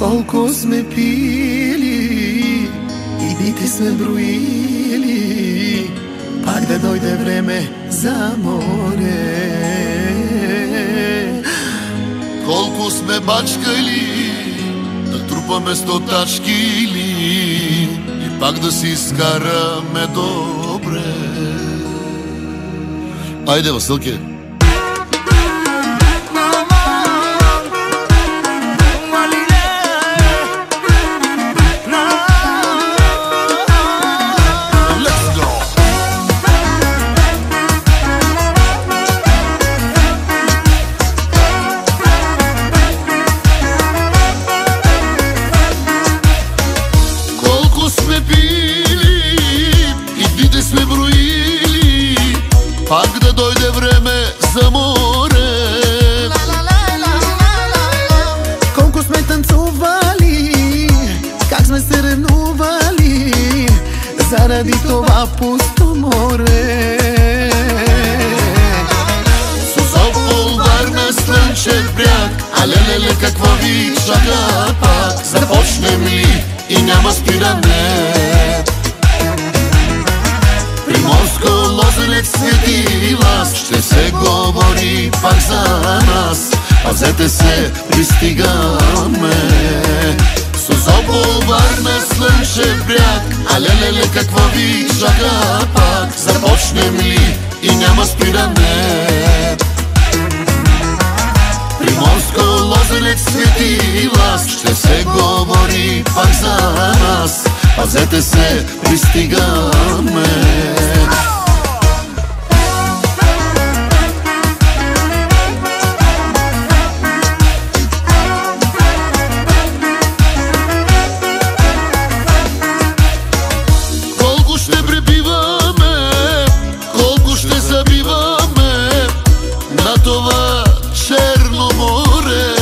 Колко сме пили и дните сме броили, пак да дойде време за море. Колко сме бачкали да трупаме 100 тачки и пак да си изкараме добре. Айде, Василке! Пак да дойде време за море. Колко сме танцували, как сме се ревнували заради това пусто море. Созопол, Варна, Слънчев бряг, а леле, какво ви чака пак? Започнем ли и няма спиране? Приморско, Лозенец, Свети Лаз, ще се говори пак за нас. Пазете се, пристигаме. Созопол, Варна, Слънчев бряг, а леле, какво ви чака пак? Започнем ли и няма спиране? Приморско, Лозенец, Свети Лаз, ще се говори пак за нас. Пазете се, пристигаме. Колко ще пребиваме, колко ще забиваме на това черно море.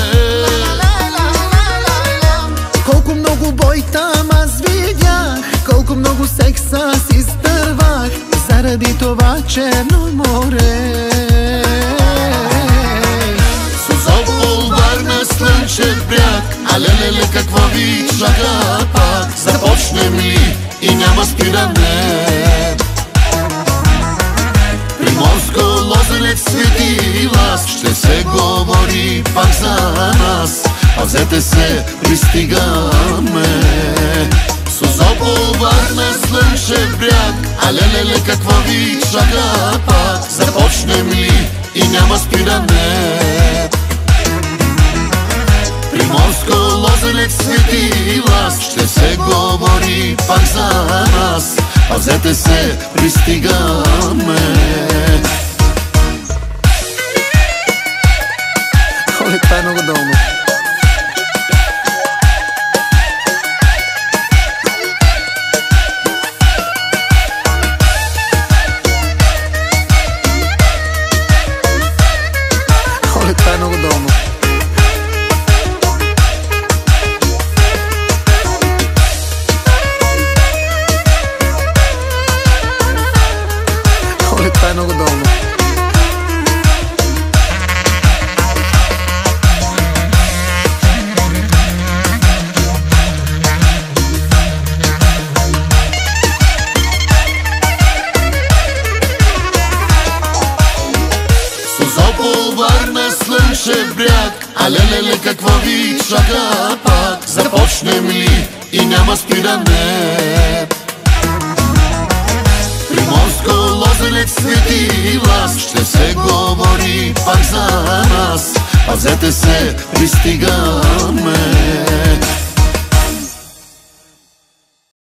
Колко много бой там аз видях, колко много секса си стървах заради това черно море. Созопол, Варна, Слънчев бряг, а леле, какво ви чака пак? Започнем ли и няма спиране? Приморско, Лозенец, Свети Лаз, ще се говори пак за нас. Пазете се, пристигаме. Созопол, Варна, Слънчев бряг, а леле, какво ви чака пак? Започнем ли и няма спиране? Приморско, Лозенец, Свети Лаз, ще се говори пак за нас. Пазете се, пристигаме. Оле, това е много дълно. Оле, това е много дълно. Оле, това е много дълно. Созопол, Варна, Слънчев бряг, а леле, какво ви чака пак? Започнем ли и няма спиране? Приморско, Лозенец, Свети Лаз, ще се говори пак за нас. Пазете се, пристигаме.